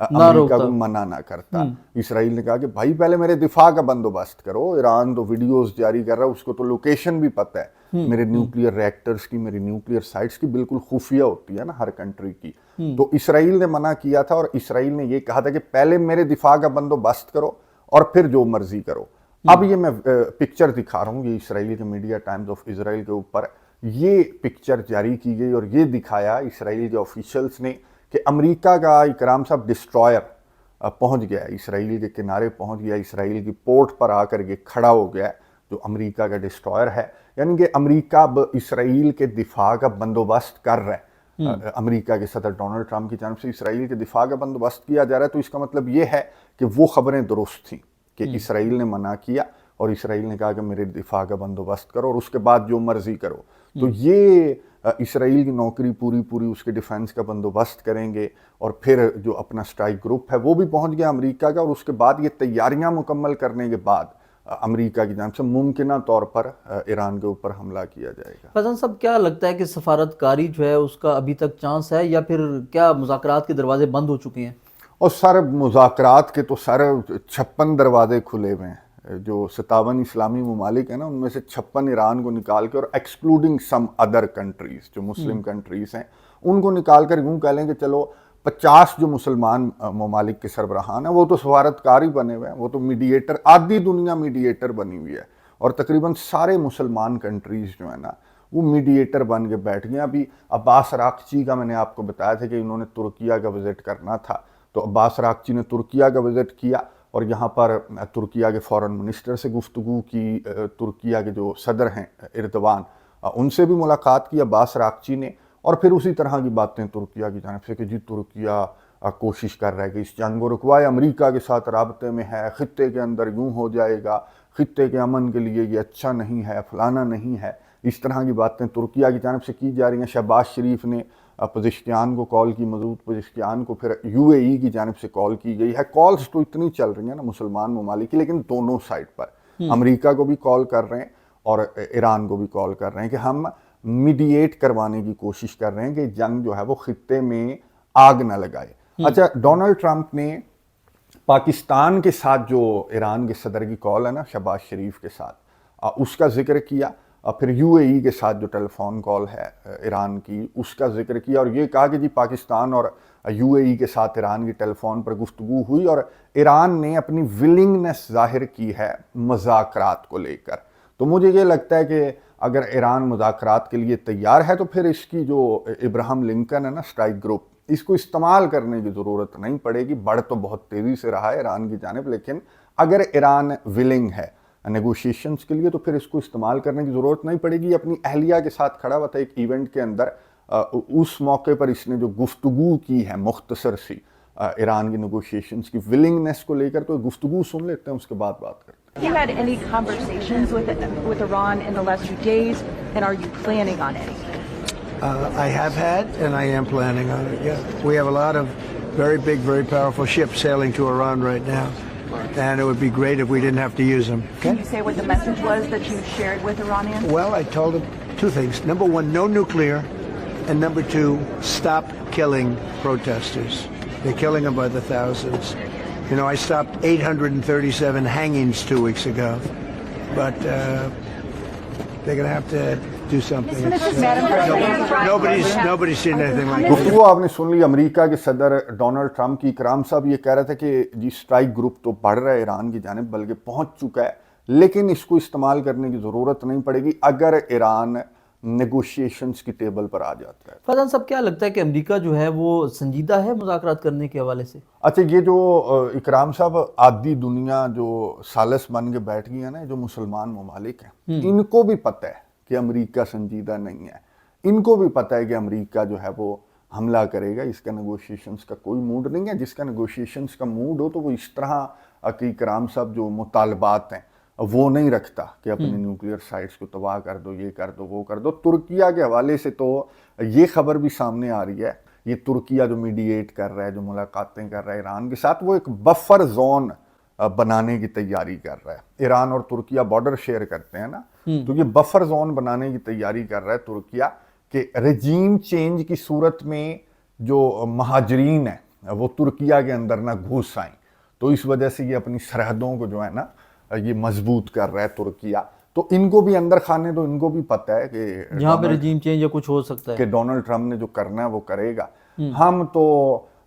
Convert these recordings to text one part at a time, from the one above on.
امریکہ کو منع نہ کرتا. اسرائیل نے کہا کہ بھائی پہلے میرے دفاع کا بندوبست کرو. ایران تو ویڈیوز جاری کر رہا ہے, اس کو تو لوکیشن بھی پتہ ہے میرے نیوکلیئر ریئیکٹرز کی, میری نیوکلیئر سائٹس کی, بالکل خفیہ ہوتی ہے نا ہر کنٹری کی. تو اسرائیل نے منع کیا تھا, اور اسرائیل نے یہ کہا تھا کہ پہلے میرے دفاع کا بندوبست کرو اور پھر جو مرضی کرو. اب یہ میں پکچر دکھا رہا ہوں, یہ اسرائیل کے میڈیا ٹائمز آف اسرائیل کے اوپر یہ پکچر جاری کی گئی, اور یہ دکھایا اسرائیل کے آفیشلز نے کہ امریکہ کا اکرام صاحب ڈسٹرائر پہنچ گیا ہے, اسرائیل کے کنارے پہنچ گیا, اسرائیل کی پورٹ پر آ کر کے کھڑا ہو گیا ہے, جو امریکہ کا ڈسٹرائر ہے. یعنی کہ امریکہ اب اسرائیل کے دفاع کا بندوبست کر رہا ہے. امریکہ کے صدر ڈونلڈ ٹرمپ کی جانب سے اسرائیل کے دفاع کا بندوبست کیا جا رہا ہے. تو اس کا مطلب یہ ہے کہ وہ خبریں درست تھیں کہ اسرائیل نے منع کیا اور اسرائیل نے کہا کہ میرے دفاع کا بندوبست کرو اور اس کے بعد جو مرضی کرو. تو یہ اسرائیل کی نوکری پوری اس کے ڈیفنس کا بندوبست کریں گے, اور پھر جو اپنا اسٹرائک گروپ ہے وہ بھی پہنچ گیا امریکہ کا, اور اس کے بعد یہ تیاریاں مکمل کرنے کے بعد امریکہ کی جانب سے ممکنہ طور پر ایران کے اوپر حملہ کیا جائے گا. فیضان صاحب کیا لگتا ہے کہ سفارتکاری جو ہے اس کا ابھی تک چانس ہے, یا پھر کیا مذاکرات کے دروازے بند ہو چکے ہیں؟ اور سر مذاکرات کے تو سر 56 دروازے کھلے ہوئے ہیں. جو 57 اسلامی ممالک ہیں نا, ان میں سے 56 ایران کو نکال کے, اور ایکسکلوڈنگ سم ادر کنٹریز جو مسلم کنٹریز ہیں ان کو نکال کر یوں کہہ لیں کہ چلو 50 جو مسلمان ممالک کے سربراہان ہیں وہ تو سفارتکار ہی بنے ہوئے ہیں, وہ تو میڈییٹر, آدھی دنیا میڈییٹر بنی ہوئی ہے, اور تقریباً سارے مسلمان کنٹریز جو ہیں نا وہ میڈییٹر بن کے بیٹھ گئے. ابھی عباس راقچی کا میں نے آپ کو بتایا تھا کہ انہوں نے ترکیہ کا وزٹ کرنا تھا, تو عباس راقچی نے ترکیہ کا وزٹ کیا اور یہاں پر ترکیہ کے فورن منسٹر سے گفتگو کی, ترکیہ کے جو صدر ہیں ایردوان ان سے بھی ملاقات کی عباس راقچی نے, اور پھر اسی طرح کی باتیں ترکیہ کی جانب سے کہ جی ترکیہ کوشش کر رہا ہے کہ اس جنگ کو رکوائے, امریکہ کے ساتھ رابطے میں ہے, خطے کے اندر یوں ہو جائے گا, خطے کے امن کے لیے یہ اچھا نہیں ہے, فلانا نہیں ہے. اس طرح کی باتیں ترکیہ کی جانب سے کی جا رہی ہیں. شہباز شریف نے پزشکیان کو کال کی, مودود پزشکیان کو, پھر یو اے ای کی جانب سے کال کی گئی ہے. کالز تو اتنی چل رہی ہیں نا مسلمان ممالک کی, لیکن دونوں سائڈ پر امریکہ کو بھی کال کر رہے ہیں اور ایران کو بھی کال کر رہے ہیں کہ ہم میڈییٹ کروانے کی کوشش کر رہے ہیں کہ جنگ جو ہے وہ خطے میں آگ نہ لگائے. اچھا, ڈونلڈ ٹرمپ نے پاکستان کے ساتھ جو ایران کے صدر کی کال ہے نا شہباز شریف کے ساتھ, اس کا ذکر کیا, پھر یو اے ای کے ساتھ جو ٹیلی فون کال ہے ایران کی اس کا ذکر کیا, اور یہ کہا کہ جی پاکستان اور یو اے ای کے ساتھ ایران کی ٹیلی فون پر گفتگو ہوئی, اور ایران نے اپنی ولنگنس ظاہر کی ہے مذاکرات کو لے کر. تو مجھے یہ لگتا ہے کہ اگر ایران مذاکرات کے لیے تیار ہے تو پھر اس کی جو ابراہم لنکن ہے نا اسٹرائک گروپ, اس کو استعمال کرنے کی ضرورت نہیں پڑے گی. بڑھ تو بہت تیزی سے رہا ہے ایران کی جانب, لیکن اگر ایران ولنگ ہے نیگوشیشنز کے لیے تو پھر اس کو استعمال کرنے کی ضرورت نہیں پڑے گی. اپنی اہلیہ کے ساتھ کھڑا ہوا تھا ایک ایونٹ کے اندر, اس موقع پر اس نے جو گفتگو کی ہے مختصر سی ایران کی نیگوشیشنز کی ولنگنس کو لے کر, تو گفتگو سن لیتے ہیں اس کے بعد بات کرتے ہیں. Have you had any conversations with Iran in the last few days, and are you planning on any? I have had, and I am planning on it, yeah. We have a lot of very big, very powerful ships sailing to Iran right now, and it would be great if we didn't have to use them. Okay? Can you say what the message was that you shared with Iranians? Well, I told them two things. Number one, no nuclear, and number two, stop killing protesters. They're killing them by the thousands. You know, I stopped 837 hangings 2 weeks ago, but they're going to have to do something. Nobody's seen anything like it. گفتگو آپ نے سن لی امریکہ کے صدر Donald Trump کی. اکرام صاحب یہ کہہ رہا تھا کہ جی اسٹرائک گروپ تو بڑھ رہا ہے ایران کی جانب, بلکہ پہنچ چکا ہے, لیکن اس کو استعمال کرنے کی ضرورت نہیں پڑے گی اگر ایران نیگوشیشنز کی ٹیبل پر آ جاتا ہے. فیضان صاحب کیا لگتا ہے کہ امریکہ جو ہے وہ سنجیدہ ہے مذاکرات کرنے کے حوالے سے؟ اچھا, یہ جو اکرام صاحب آدھی دنیا جو سالس بن کے بیٹھ گئی ہے نا, جو مسلمان ممالک ہیں, ان کو بھی پتہ ہے کہ امریکہ سنجیدہ نہیں ہے. ان کو بھی پتہ ہے کہ امریکہ جو ہے وہ حملہ کرے گا, اس کا نیگوشیشنز کا کوئی موڈ نہیں ہے. جس کا نیگوشیشنز کا موڈ ہو تو وہ اس طرح کہ اکرام صاحب جو مطالبات ہیں وہ نہیں رکھتا کہ اپنی نیوکلیئر سائٹس کو تباہ کر دو, یہ کر دو, وہ کر دو. ترکیہ کے حوالے سے تو یہ خبر بھی سامنے آ رہی ہے, یہ ترکیہ جو میڈییٹ کر رہا ہے, جو ملاقاتیں کر رہا ہے ایران کے ساتھ, وہ ایک بفر زون بنانے کی تیاری کر رہا ہے. ایران اور ترکیہ بارڈر شیئر کرتے ہیں نا, تو یہ بفر زون بنانے کی تیاری کر رہا ہے ترکیہ کہ رجیم چینج کی صورت میں جو مہاجرین ہیں وہ ترکیہ کے اندر نہ گھس آئیں. تو اس وجہ سے یہ اپنی سرحدوں کو جو ہے نا یہ مضبوط کر رہا ہے ترکیہ. تو ان کو بھی اندر کھانے دو, ان کو بھی پتہ ہے کہ جہاں پہ رجیم چینج یا کچھ ہو سکتا ہے کہ ڈونلڈ ٹرمپ نے جو کرنا ہے وہ کرے گا. ہم تو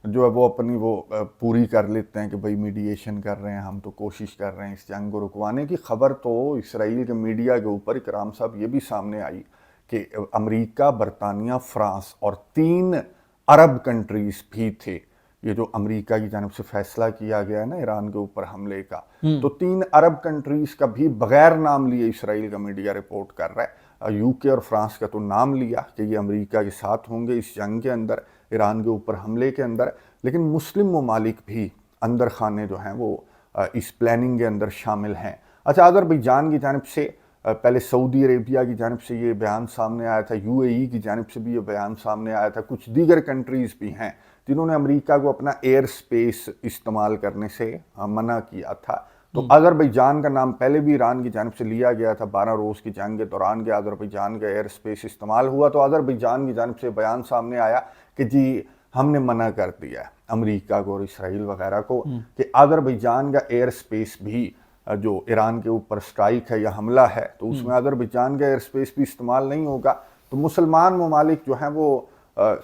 جو ہے وہ اپنی وہ پوری کر لیتے ہیں کہ بھئی میڈیشن کر رہے ہیں, ہم تو کوشش کر رہے ہیں اس جنگ کو رکوانے کی. خبر تو اسرائیل کے میڈیا کے اوپر اکرام صاحب یہ بھی سامنے آئی کہ امریکہ, برطانیہ, فرانس اور 3 عرب کنٹریز بھی تھے. یہ جو امریکہ کی جانب سے فیصلہ کیا گیا ہے نا ایران کے اوپر حملے کا, تو 3 عرب کنٹریز کا بھی بغیر نام لیے اسرائیل کا میڈیا رپورٹ کر رہا ہے. یو کے اور فرانس کا تو نام لیا کہ یہ امریکہ کے ساتھ ہوں گے اس جنگ کے اندر, ایران کے اوپر حملے کے اندر, لیکن مسلم ممالک بھی اندر خانے جو ہیں وہ اس پلاننگ کے اندر شامل ہیں. اچھا, آذربائیجان کی جانب سے پہلے سعودی عربیہ کی جانب سے یہ بیان سامنے آیا تھا, یو اے ای کی جانب سے بھی یہ بیان سامنے آیا تھا, کچھ دیگر کنٹریز بھی ہیں جنہوں نے امریکہ کو اپنا ایئر سپیس استعمال کرنے سے منع کیا تھا. تو آذربائیجان کا نام پہلے بھی ایران کی جانب سے لیا گیا تھا. 12 روز کی جنگ کے دوران کے آذربائیجان کا ایئر سپیس استعمال ہوا, تو آذربائیجان کی جانب سے بیان سامنے آیا کہ جی ہم نے منع کر دیا ہے امریکہ کو اور اسرائیل وغیرہ کو کہ آذربائیجان کا ایئر سپیس بھی جو ایران کے اوپر سٹرائک ہے یا حملہ ہے تو اس میں آذربائیجان کا ایئر سپیس بھی استعمال نہیں ہوگا. تو مسلمان ممالک جو ہیں وہ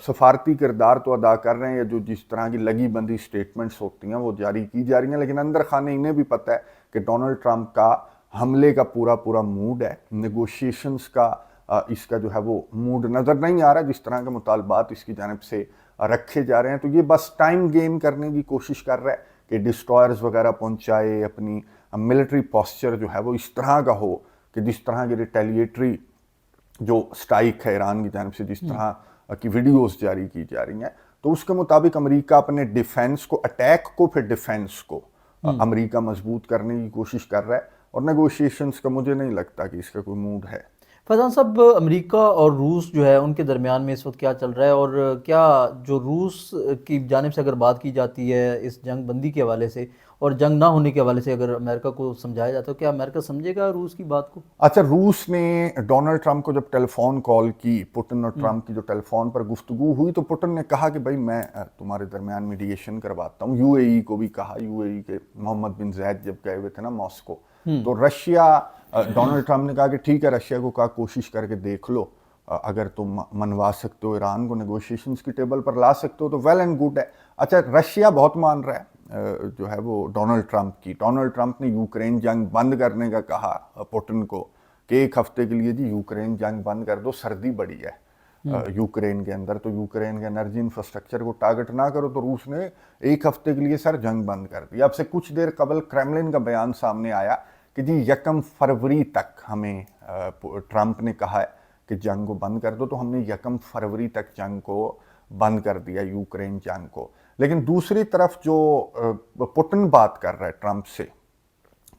سفارتی کردار تو ادا کر رہے ہیں, یا جو جس طرح کی لگی بندی سٹیٹمنٹس ہوتی ہیں وہ جاری کی جا رہی ہیں, لیکن اندر خانے انہیں بھی پتہ ہے کہ ڈونلڈ ٹرمپ کا حملے کا پورا موڈ ہے, نیگوشیشنز کا اس کا جو ہے وہ موڈ نظر نہیں آ رہا جس طرح کے مطالبات اس کی جانب سے رکھے جا رہے ہیں. تو یہ بس ٹائم گین کرنے کی کوشش کر رہا ہے کہ ڈسٹرائرز وغیرہ پہنچائے, اپنی ملٹری پوسچر جو ہے وہ اس طرح کا ہو کہ جس طرح کی ریٹیلیٹری جو سٹائک ہے ایران کی جانب سے, جس طرح کی ویڈیوز جاری کی جا رہی ہیں, تو اس کے مطابق امریکہ اپنے ڈیفنس کو, اٹیک کو پھر ڈیفنس کو امریکہ مضبوط کرنے کی کوشش کر رہا ہے, اور نیگوشیشنز کا مجھے نہیں لگتا کہ اس کا کوئی موڈ ہے. فیضان صاحب, امریکہ اور روس جو ہے ان کے درمیان میں اس وقت کیا چل رہا ہے, اور کیا جو روس کی جانب سے اگر بات کی جاتی ہے اس جنگ بندی کے حوالے سے اور جنگ نہ ہونے کے حوالے سے اگر امریکہ کو سمجھایا جاتا ہے, کیا امریکہ سمجھے گا روس کی بات کو؟ اچھا, روس نے ڈونلڈ ٹرمپ کو جب ٹیلی فون کال کی, پوٹن اور ٹرمپ کی جو ٹیلی فون پر گفتگو ہوئی, تو پوٹن نے کہا کہ بھائی میں تمہارے درمیان میڈیشن کرواتا ہوں. یو اے ای کو بھی کہا, یو اے ای کے محمد بن زید جب گئے ہوئے تھے نا ماسکو, تو رشیا, ڈونلڈ ٹرمپ نے کہا کہ ٹھیک ہے, رشیا کو کہا کوشش کر کے دیکھ لو, اگر تم منوا سکتے ہو ایران کو, نیگوشیشنز کی ٹیبل پر لا سکتے ہو تو ویل اینڈ گڈ ہے. اچھا, رشیا بہت مان رہا ہے جو ہے وہ ڈونلڈ ٹرمپ کی. ڈونلڈ ٹرمپ نے یوکرین جنگ بند کرنے کا کہا پوٹن کو کہ 1 ہفتے کے لیے جی یوکرین جنگ بند کر دو, سردی بڑی ہے یوکرین کے اندر, تو یوکرین کے انرجی انفراسٹرکچر کو ٹارگٹ نہ کرو. تو روس نے 1 ہفتے کے لیے سر جنگ بند کر دی. اب سے کچھ دیر قبل کریملن کا بیان سامنے آیا کہ جی 1 فروری تک ہمیں, ٹرمپ نے کہا ہے کہ جنگ کو بند کر دو, تو ہم نے 1 فروری تک جنگ کو بند کر دیا, یوکرین جنگ کو. لیکن دوسری طرف جو پوٹن بات کر رہا ہے ٹرمپ سے,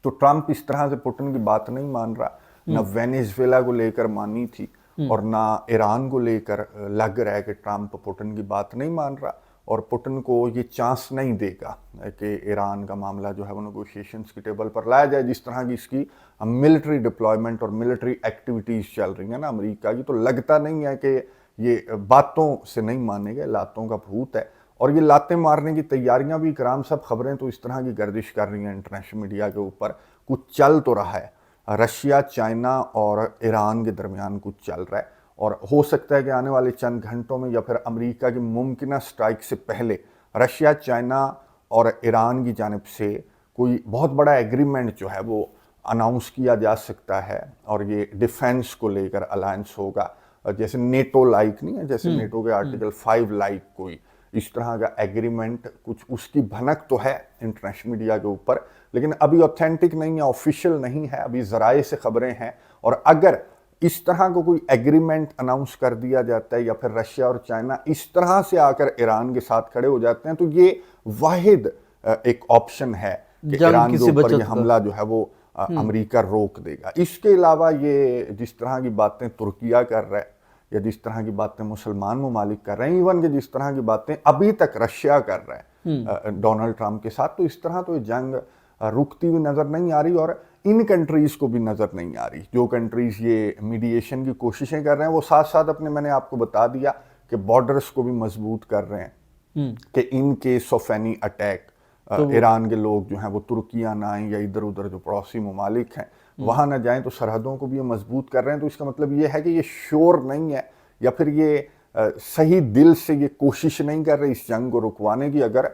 تو ٹرمپ اس طرح سے پوٹن کی بات نہیں مان رہا, نہ وینیزویلا کو لے کر مانی تھی اور نہ ایران کو لے کر لگ رہا ہے کہ ٹرمپ پوٹن کی بات نہیں مان رہا, اور پوٹن کو یہ چانس نہیں دے گا کہ ایران کا معاملہ جو ہے وہ نیگوشیشنز کی ٹیبل پر لایا جائے. جس طرح کی اس کی ملٹری ڈپلائمنٹ اور ملٹری ایکٹیویٹیز چل رہی ہیں نا امریکہ کی, تو لگتا نہیں ہے کہ یہ باتوں سے نہیں مانے گا, لاتوں کا بھوت ہے. اور یہ لاتیں مارنے کی تیاریاں بھی, کرام صاحب خبریں تو اس طرح کی گردش کر رہی ہیں انٹرنیشنل میڈیا کے اوپر, کچھ چل تو رہا ہے, رشیا, چائنا اور ایران کے درمیان کچھ چل رہا ہے, اور ہو سکتا ہے کہ آنے والے چند گھنٹوں میں یا پھر امریکہ کی ممکنہ سٹرائک سے پہلے رشیا, چائنا اور ایران کی جانب سے کوئی بہت بڑا ایگریمنٹ جو ہے وہ اناؤنس کیا جا سکتا ہے, اور یہ ڈیفنس کو لے کر الائنس ہوگا, جیسے نیٹو لائک نہیں ہے, جیسے نیٹو کے آرٹیکل 5 لائک کوئی اس طرح کا ایگریمنٹ, کچھ اس کی بھنک تو ہے انٹرنیشنل میڈیا کے اوپر, لیکن ابھی اوتھینٹک نہیں ہے, آفیشیل نہیں ہے, ابھی ذرائع سے خبریں ہیں. اور اگر اس طرح کو کوئی ایگریمنٹ اناؤنس کر دیا جاتا ہے, یا پھر رشیا اور چائنا اس طرح سے آ کر ایران کے ساتھ کھڑے ہو جاتے ہیں, تو یہ واحد ایک آپشن ہے کہ ایران کے اوپر یہ حملہ جو ہے وہ امریکہ روک دے گا. اس کے علاوہ یہ جس طرح کی باتیں ترکیہ کر رہا ہے, یا جس طرح کی باتیں مسلمان ممالک کر رہے ہیں, ایون کہ جس طرح کی باتیں ابھی تک رشیا کر رہا ہے ڈونلڈ ٹرمپ کے ساتھ, تو اس طرح تو یہ جنگ رکتی ہوئی نظر نہیں آ رہی, اور ان کنٹریز کو بھی نظر نہیں آ رہی. جو کنٹریز یہ میڈیشن کی کوششیں کر رہے ہیں وہ ساتھ ساتھ اپنے, میں نے آپ کو بتا دیا کہ بارڈرز کو بھی مضبوط کر رہے ہیں, کہ in case of any attack Iran کے لوگ جو ہیں وہ ترکیہ نہ آئیں یا ادھر ادھر جو پڑوسی ممالک ہیں وہاں نہ جائیں، تو سرحدوں کو بھی یہ مضبوط کر رہے ہیں. تو اس کا مطلب یہ ہے کہ یہ شور نہیں ہے یا پھر یہ صحیح دل سے یہ کوشش نہیں کر رہے اس جنگ کو رکوانے کی. اگر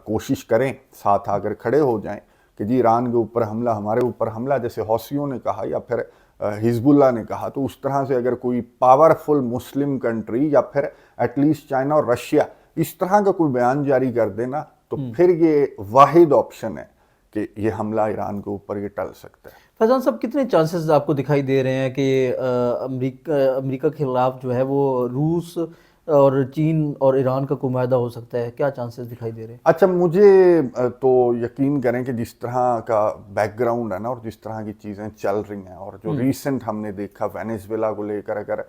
کوشش کریں، ساتھ آ کر کھڑے ہو جائیں کہ جی ایران کے اوپر حملہ، ہمارے اوپر حملہ، جیسے حوثیوں نے کہا یا پھر حزب اللہ نے کہا، تو اس طرح سے اگر کوئی پاورفل مسلم کنٹری یا پھر ایٹ لیسٹ چائنا اور رشیا اس طرح کا کوئی بیان جاری کر دینا، تو پھر یہ واحد آپشن ہے کہ یہ حملہ ایران کے اوپر یہ ٹل سکتا ہے. فیضان صاحب، کتنے چانسز آپ کو دکھائی دے رہے ہیں کہ امریکہ کے خلاف جو ہے وہ روس اور چین اور ایران کا کوئی معاہدہ ہو سکتا ہے؟ کیا چانسز دکھائی دے رہے ہیں؟ اچھا، مجھے تو یقین کریں کہ جس طرح کا بیک گراؤنڈ ہے نا اور جس طرح کی چیزیں چل رہی ہیں اور جو ریسنٹ ہم نے دیکھا وینیزویلا کو لے کر، اگر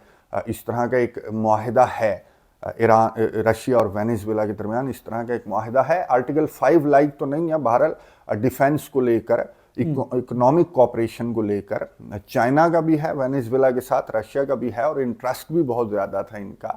اس طرح کا ایک معاہدہ ہے ایران، رشیا اور وینیزویلا کے درمیان اس طرح کا ایک معاہدہ ہے، آرٹیکل 5 لائک تو نہیں ہے، بہرحال ڈیفینس کو لے کر، اکنامک کوآپریشن کو لے کر چائنا کا بھی ہے وینیزویلا کے ساتھ، رشیا کا بھی ہے، اور انٹرسٹ بھی بہت زیادہ تھا ان کا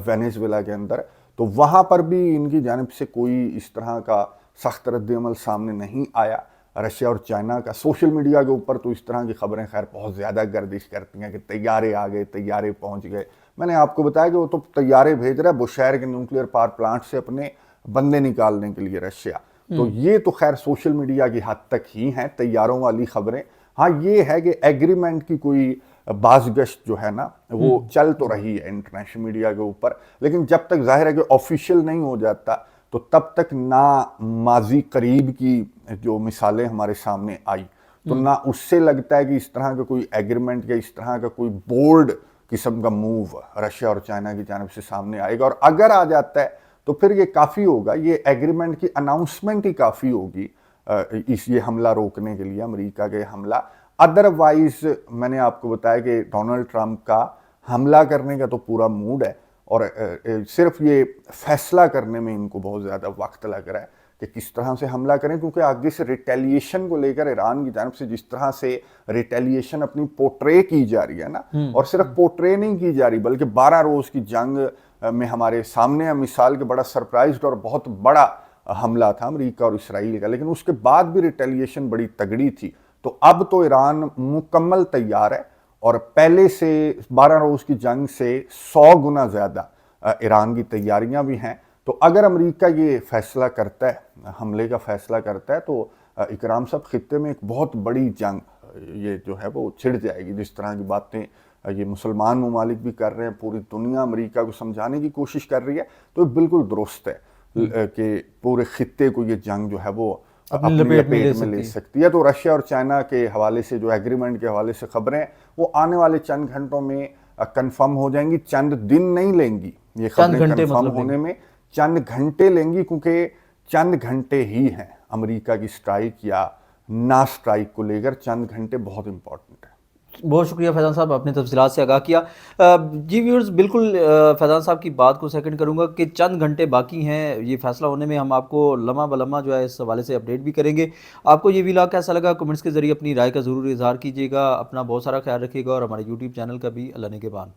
وینیزویلا کے اندر. تو وہاں پر بھی ان کی جانب سے کوئی اس طرح کا سخت رد عمل سامنے نہیں آیا. رشیا اور چائنا کا سوشل میڈیا کے اوپر تو اس طرح کی خبریں خیر بہت زیادہ گردش کرتی ہیں کہ طیارے آ گئے، طیارے پہنچ گئے. میں نے آپ کو بتایا کہ وہ تو طیارے بھیج رہا ہے بشہر کے نیوکلیئر پاور پلانٹ سے اپنے بندے نکالنے کے لیے رشیا. تو یہ تو خیر سوشل میڈیا کی حد تک ہی ہیں طیاروں والی خبریں. ہاں یہ ہے کہ ایگریمنٹ کی کوئی باز گشت جو ہے نا وہ چل تو رہی ہے انٹرنیشنل میڈیا کے اوپر، لیکن جب تک ظاہر ہے کہ آفیشیل نہیں ہو جاتا تو تب تک نہ ماضی قریب کی جو مثالیں ہمارے سامنے آئی تو نہ اس سے لگتا ہے کہ اس طرح کا کوئی ایگریمنٹ یا اس طرح کا کوئی بولڈ قسم کا موو رشیا اور چائنا کی جانب سے سامنے آئے گا. اور اگر آ جاتا ہے تو پھر یہ کافی ہوگا، یہ ایگریمنٹ کی اناؤنسمنٹ ہی کافی ہوگی اس یہ حملہ روکنے کے لیے، امریکہ کے حملہ. ادروائز میں نے آپ کو بتایا کہ ڈونلڈ ٹرمپ کا حملہ کرنے کا تو پورا موڈ ہے، اور صرف یہ فیصلہ کرنے میں ان کو بہت زیادہ وقت لگ رہا ہے کہ کس طرح سے حملہ کریں، کیونکہ آگے سے ریٹیلیشن کو لے کر ایران کی جانب سے جس طرح سے ریٹیلیشن اپنی پورٹرے کی جا رہی ہے نا، اور صرف پورٹرے نہیں کی جا رہی بلکہ 12 روز کی جنگ میں ہمارے سامنے ہے مثال کے بڑا سرپرائزڈ اور بہت بڑا حملہ تھا امریکہ اور اسرائیل کا، لیکن اس کے بعد بھی ریٹیلیشن بڑی تگڑی تھی. تو اب تو ایران مکمل تیار ہے، اور پہلے سے 12 روز کی جنگ سے 100 گنا زیادہ ایران کی تیاریاں بھی ہیں. تو اگر امریکہ یہ فیصلہ کرتا ہے، حملے کا فیصلہ کرتا ہے، تو اکرام صاحب خطے میں ایک بہت بڑی جنگ یہ جو ہے وہ چھڑ جائے گی. جس طرح کی باتیں یہ مسلمان ممالک بھی کر رہے ہیں، پوری دنیا امریکہ کو سمجھانے کی کوشش کر رہی ہے، تو بالکل درست ہے کہ پورے خطے کو یہ جنگ جو ہے وہ اپنی لپیٹ میں لے سکتی ہے. تو رشیا اور چائنا کے حوالے سے جو ایگریمنٹ کے حوالے سے خبریں وہ آنے والے چند گھنٹوں میں کنفرم ہو جائیں گی. چند دن نہیں لیں گی یہ خبریں کنفرم ہونے میں، چند گھنٹے لیں گی، کیونکہ چند گھنٹے ہی ہیں امریکہ کی سٹرائک یا نا سٹرائک کو لے کر. چند گھنٹے بہت امپورٹنٹ ہے. بہت شکریہ فیضان صاحب، آپ نے تفصیلات سے آگاہ کیا. جی ویورز، بالکل فیضان صاحب کی بات کو سیکنڈ کروں گا کہ چند گھنٹے باقی ہیں یہ فیصلہ ہونے میں. ہم آپ کو لمحہ بلمحہ جو ہے اس حوالے سے اپڈیٹ بھی کریں گے. آپ کو یہ ویلاگ کیسا لگا کمنٹس کے ذریعے اپنی رائے کا ضرور اظہار کیجیے گا. اپنا بہت سارا خیال رکھیے گا، اور ہمارے یوٹیوب چینل کا بھی اللہ نگہبان.